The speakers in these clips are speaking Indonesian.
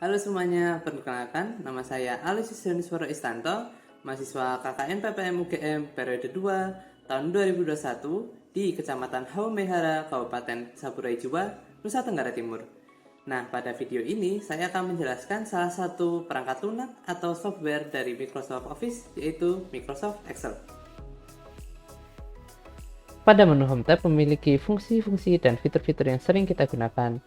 Halo semuanya, perkenalkan nama saya Alusius Daniswara Istanto, mahasiswa KKN PPM UGM periode 2 tahun 2021 di Kecamatan Haumehara, Kabupaten Saburai Jua, Nusa Tenggara Timur. Nah, pada video ini saya akan menjelaskan salah satu perangkat lunak atau software dari Microsoft Office, yaitu Microsoft Excel. Pada menu Home tab memiliki fungsi-fungsi dan fitur-fitur yang sering kita gunakan.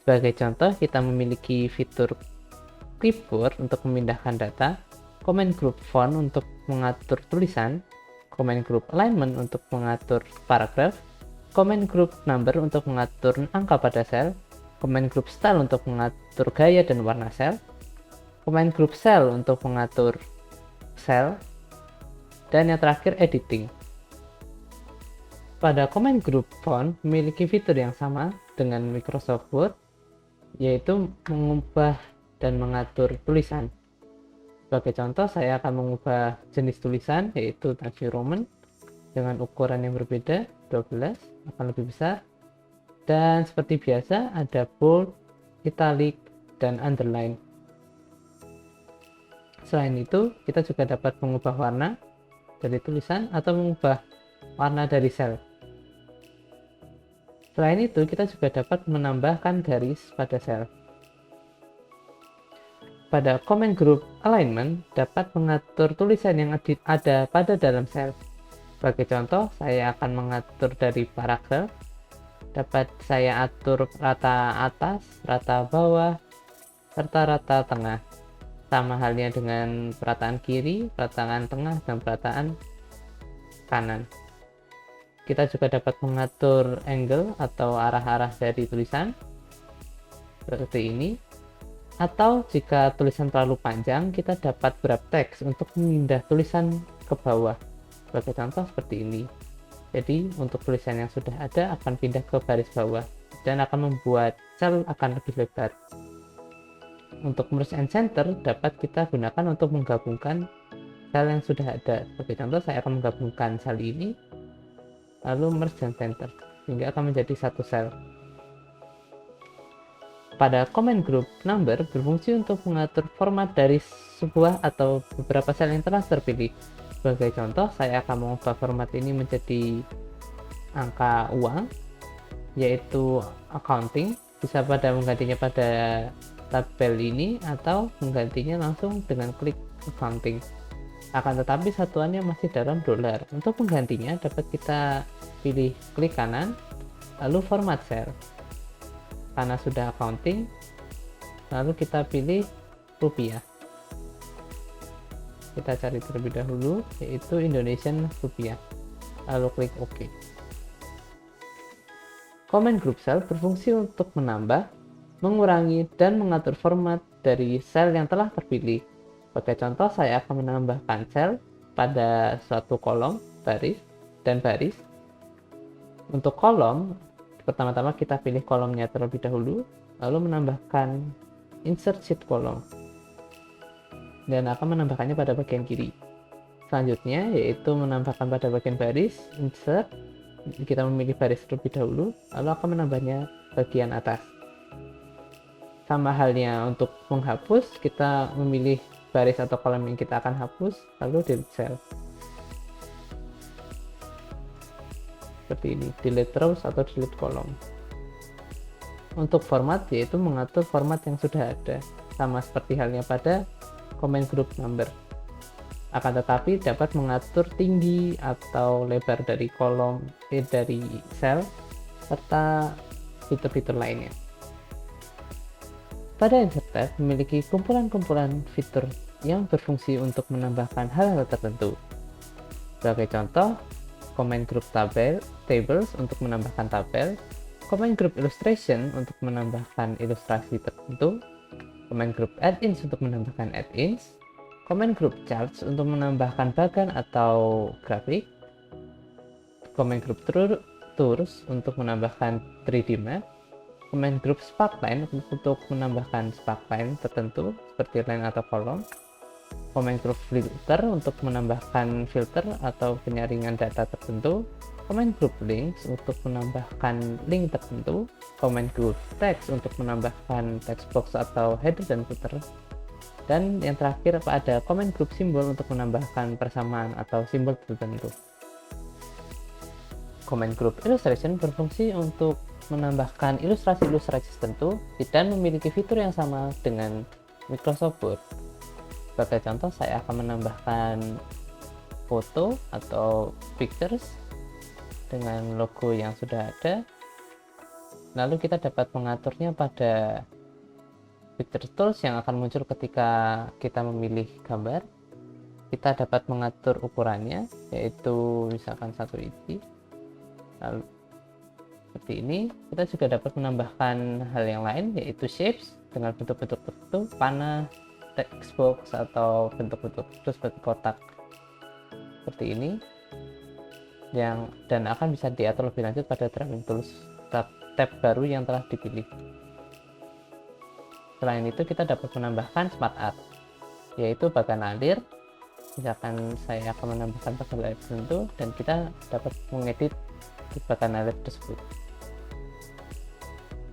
Sebagai contoh, kita memiliki fitur clipboard untuk memindahkan data, command group font untuk mengatur tulisan, command group alignment untuk mengatur paragraf, command group number untuk mengatur angka pada sel, command group style untuk mengatur gaya dan warna sel, command group cell untuk mengatur sel, dan yang terakhir editing. Pada command group font memiliki fitur yang sama dengan Microsoft Word, yaitu mengubah dan mengatur tulisan. Sebagai contoh, saya akan mengubah jenis tulisan, yaitu Times New Roman, dengan ukuran yang berbeda, 12, akan lebih besar. Dan seperti biasa, ada bold, italic, dan underline. Selain itu, kita juga dapat mengubah warna dari tulisan atau mengubah warna dari sel. Selain itu, kita juga dapat menambahkan garis pada sel. Pada command group alignment dapat mengatur tulisan yang ada pada dalam sel. Sebagai contoh, saya akan mengatur dari paragraf. Dapat saya atur rata atas, rata bawah, serta rata tengah. Sama halnya dengan perataan kiri, perataan tengah, dan perataan kanan. Kita juga dapat mengatur angle atau arah-arah dari tulisan seperti ini. Atau jika tulisan terlalu panjang, kita dapat grab text untuk memindah tulisan ke bawah. Sebagai contoh seperti ini. Jadi untuk tulisan yang sudah ada akan pindah ke baris bawah dan akan membuat sel akan lebih lebar. Untuk merge and center dapat kita gunakan untuk menggabungkan sel yang sudah ada. Sebagai contoh, saya akan menggabungkan sel ini lalu merge dan center sehingga akan menjadi satu sel. Pada command group number berfungsi untuk mengatur format dari sebuah atau beberapa sel yang telah terpilih. Sebagai contoh, saya akan mengubah format ini menjadi angka uang, yaitu accounting. Bisa pada menggantinya pada tabel ini atau menggantinya langsung dengan klik accounting. Akan tetapi satuannya masih dalam dolar. Untuk menggantinya dapat kita pilih klik kanan, lalu format cell. Karena sudah accounting, lalu kita pilih rupiah. Kita cari terlebih dahulu, yaitu Indonesian rupiah. Lalu klik OK. Command group cell berfungsi untuk menambah, mengurangi, dan mengatur format dari sel yang telah terpilih. Sebagai contoh, saya akan menambahkan sel pada suatu kolom, baris, dan baris. Untuk kolom, pertama-tama kita pilih kolomnya terlebih dahulu, lalu menambahkan insert sheet column, dan akan menambahkannya pada bagian kiri. Selanjutnya, yaitu menambahkan pada bagian baris, insert, kita memilih baris terlebih dahulu, lalu akan menambahnya bagian atas. Sama halnya untuk menghapus, kita memilih baris atau kolom yang kita akan hapus, lalu delete cell. Seperti ini, delete rows atau delete kolom. Untuk format, yaitu mengatur format yang sudah ada, sama seperti halnya pada command group number. Akan tetapi dapat mengatur tinggi atau lebar dari kolom, dari sel, serta fitur-fitur lainnya. Pada insert tab memiliki kumpulan-kumpulan fitur yang berfungsi untuk menambahkan hal-hal tertentu. Sebagai contoh, command group tables untuk menambahkan tabel, command group illustration untuk menambahkan ilustrasi tertentu, command group add-ins untuk menambahkan add-ins, command group charts untuk menambahkan bagan atau grafik, command group tours untuk menambahkan 3D map, command group sparkline untuk menambahkan sparkline tertentu seperti line atau kolom, command group filter untuk menambahkan filter atau penyaringan data tertentu, command group links untuk menambahkan link tertentu, command group text untuk menambahkan text box atau header dan footer, dan yang terakhir ada command group symbol untuk menambahkan persamaan atau simbol tertentu. Command group illustration berfungsi untuk menambahkan ilustrasi-ilustrasi tertentu dan memiliki fitur yang sama dengan Microsoft Word. Sebagai contoh, saya akan menambahkan foto atau pictures dengan logo yang sudah ada. Lalu kita dapat mengaturnya pada picture tools yang akan muncul ketika kita memilih gambar. Kita dapat mengatur ukurannya, yaitu misalkan 1 inci. Lalu seperti ini. Kita juga dapat menambahkan hal yang lain, yaitu shapes dengan bentuk-bentuk tertentu, panah, text box, atau bentuk-bentuk seperti kotak seperti ini, dan akan bisa diatur lebih lanjut pada drawing tools tab baru yang telah dipilih. Selain itu, kita dapat menambahkan smart art, yaitu bagan alir. Misalkan saya akan menambahkan bagan alir tertentu, dan kita dapat mengedit bagan alir tersebut.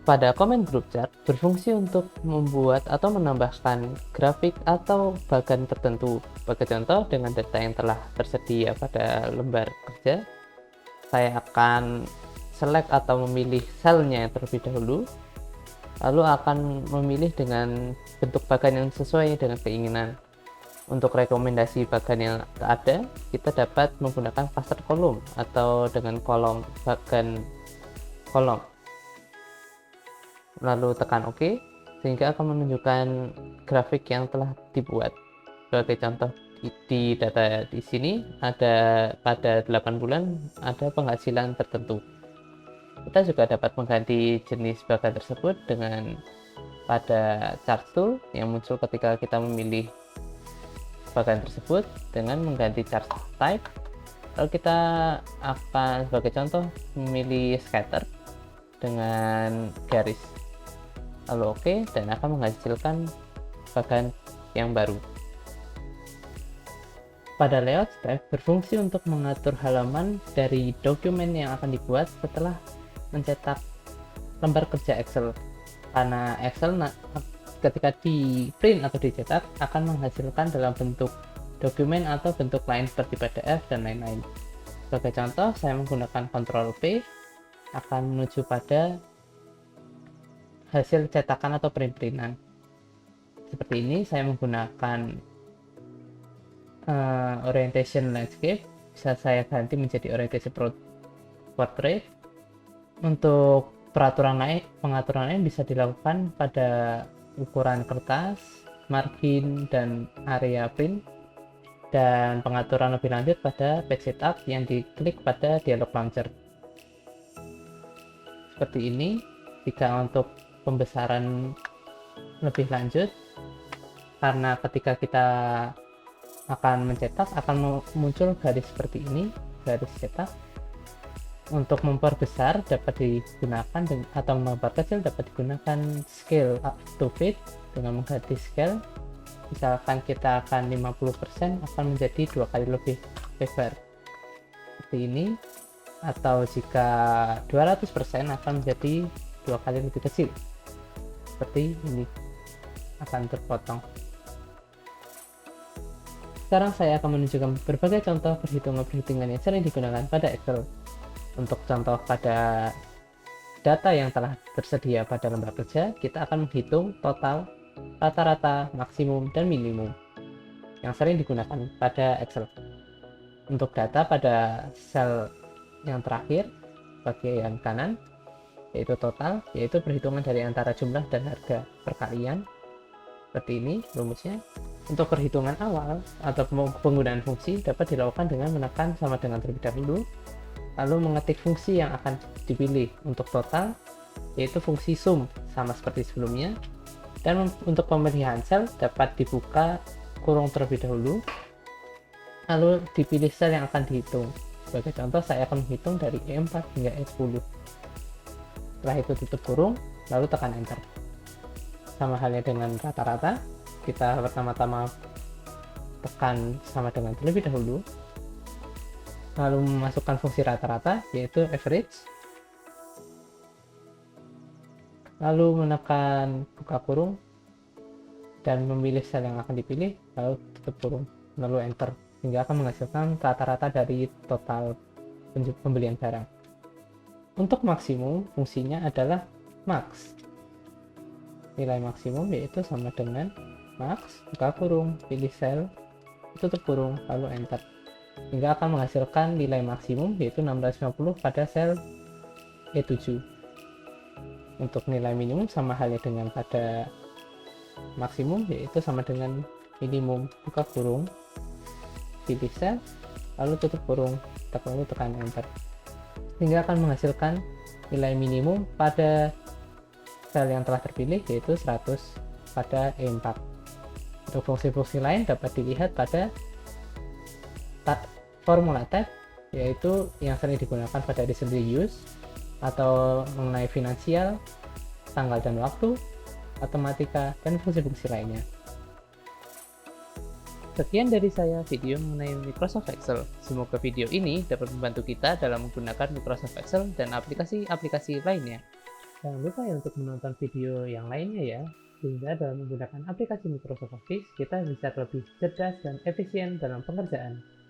Pada command group chart berfungsi untuk membuat atau menambahkan grafik atau bagan tertentu. Sebagai contoh, dengan data yang telah tersedia pada lembar kerja, saya akan select atau memilih selnya terlebih dahulu, lalu akan memilih dengan bentuk bagan yang sesuai dengan keinginan. Untuk rekomendasi bagan yang ada, kita dapat menggunakan cluster kolom atau dengan kolom bagan kolom. Lalu tekan OK, sehingga akan menunjukkan grafik yang telah dibuat. Sebagai contoh, di data di sini ada pada 8 bulan ada penghasilan tertentu. Kita juga dapat mengganti jenis bagan tersebut dengan pada chart tool yang muncul ketika kita memilih bagan tersebut dengan mengganti chart type. Lalu kita akan sebagai contoh memilih scatter dengan garis, lalu OK, dan akan menghasilkan bagan yang baru. Pada layout step berfungsi untuk mengatur halaman dari dokumen yang akan dibuat setelah mencetak lembar kerja Excel. Karena Excel ketika di print atau dicetak akan menghasilkan dalam bentuk dokumen atau bentuk lain seperti PDF dan lain-lain. Sebagai contoh, saya menggunakan Ctrl P akan menuju pada hasil cetakan atau print-printan. Seperti ini, saya menggunakan orientation landscape, bisa saya ganti menjadi orientation portrait. Untuk pengaturan lain bisa dilakukan pada ukuran kertas, margin, dan area print, dan pengaturan lebih lanjut pada page setup yang diklik pada dialog launcher. Seperti ini. Jika untuk pembesaran lebih lanjut, karena ketika kita akan mencetak akan muncul garis seperti ini, garis cetak. Untuk memperbesar dapat digunakan atau memperkecil dapat digunakan scale up to fit dengan mengganti scale. Misalkan kita akan 50% akan menjadi 2 kali lebih lebar seperti ini, atau jika 200% akan menjadi 2 kali lebih kecil seperti ini, akan terpotong. Sekarang saya akan menunjukkan berbagai contoh perhitungan-perhitungan yang sering digunakan pada Excel. Untuk contoh pada data yang telah tersedia pada lembar kerja, kita akan menghitung total, rata-rata, maksimum, dan minimum yang sering digunakan pada Excel. Untuk data pada sel yang terakhir, bagian kanan, yaitu total, yaitu perhitungan dari antara jumlah dan harga perkalian. Seperti ini rumusnya. Untuk perhitungan awal atau penggunaan fungsi dapat dilakukan dengan menekan sama dengan terlebih dahulu, lalu mengetik fungsi yang akan dipilih. Untuk total, yaitu fungsi sum sama seperti sebelumnya, dan untuk pemilihan sel dapat dibuka kurung terlebih dahulu, lalu dipilih sel yang akan dihitung. Sebagai contoh, saya akan menghitung dari E4 hingga E10. Setelah itu tutup kurung, lalu tekan enter. Sama halnya dengan rata-rata, kita pertama-tama tekan sama dengan terlebih dahulu, lalu memasukkan fungsi rata-rata yaitu average, lalu menekan buka kurung dan memilih sel yang akan dipilih, lalu tutup kurung, lalu enter, hingga akan menghasilkan rata-rata dari total pembelian barang. Untuk maksimum, fungsinya adalah max. Nilai maksimum yaitu sama dengan max, buka kurung, pilih sel, tutup kurung, lalu enter, hingga akan menghasilkan nilai maksimum yaitu 650 pada sel E7. Untuk nilai minimum sama halnya dengan pada maksimum, yaitu sama dengan minimum, buka kurung, pilih sel, lalu tutup kurung, lalu tekan enter, hingga akan menghasilkan nilai minimum pada sel yang telah terpilih yaitu 100 pada E4. Untuk fungsi-fungsi lain dapat dilihat pada formula tab, yaitu yang sering digunakan pada recently used atau mengenai finansial, tanggal dan waktu, matematika, dan fungsi-fungsi lainnya. Sekian dari saya video mengenai Microsoft Excel. Semoga video ini dapat membantu kita dalam menggunakan Microsoft Excel dan aplikasi-aplikasi lainnya. Jangan lupa ya untuk menonton video yang lainnya ya, sehingga dalam menggunakan aplikasi Microsoft Office, kita bisa lebih cerdas dan efisien dalam pengerjaan.